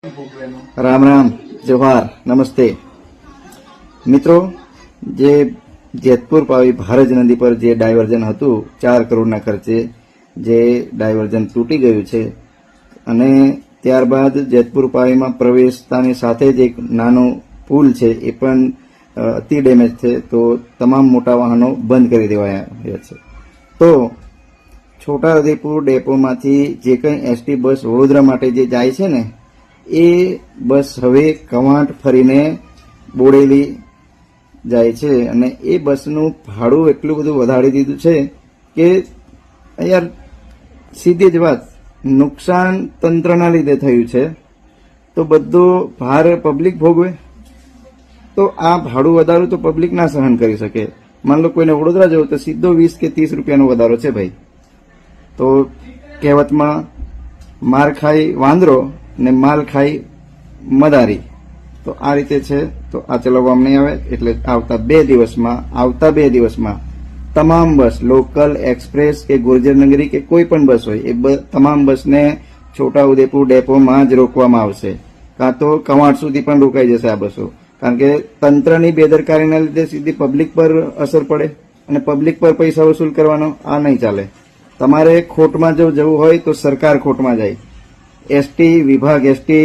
राम राम जोहार नमस्ते मित्रों जे जेतपुर पावी भारज नदी पर जे डायवर्जन हतुं 4 करोड़ना खर्चे जे डायवर्जन तूटी गयुं छे अने त्यारबाद जेतपुर पावीमां प्रवेशतानी साथे ज एक नानो पुल छे ए पण अति डेमेज छे तो तमाम मोटा वाहनो बंद करी देवाया छे। तो छोटाउदेपुर डेपोमांथी जे कंई एसटी बस वडोदरा माटे जे जाय छे ने ए बस हवे कवांट फरीने बोडेली जाय छे अने ए बसनुं भाडुं एटલું બધું વધારી દીધું છે કે યાર સીધી જ વાત નુકસાન તંત્રના લીધે થયું છે તો બધો ભાર પબ્લિક ભોગવે। તો આ ભાડું વધારો તો પબ્લિક ના સહન કરી શકે। માન લો કોઈને વડોદરા જવું તો સીધો 20 કે 30 રૂપિયાનો વધારો છે ભાઈ। તો કહેવતમાં માર ખાઈ વાંદરો ने माल खाई मदारी तो आ रीते छे। तो आ चलाववामां नहीं आवे एटले आवता बे दिवस में तमाम बस लोकल एक्सप्रेस के गुर्जर नगरी के कोई पण बस होय ए तमाम बस ने छोटाउदेपुर डेपो में ज रोकवामां आवशे कां तो कवांट सुधी पण रोकाई जशे आ बसो कारण के तंत्रनी बेदरकारीना लीधे सीधी पब्लिक पर असर पड़े अने पब्लिक पर पैसा वसूल करवानो आ नहीं चाले। तमारे खोटमां जो जवुं होय तो सरकार खोटमां जाय। एसटी विभाग एसटी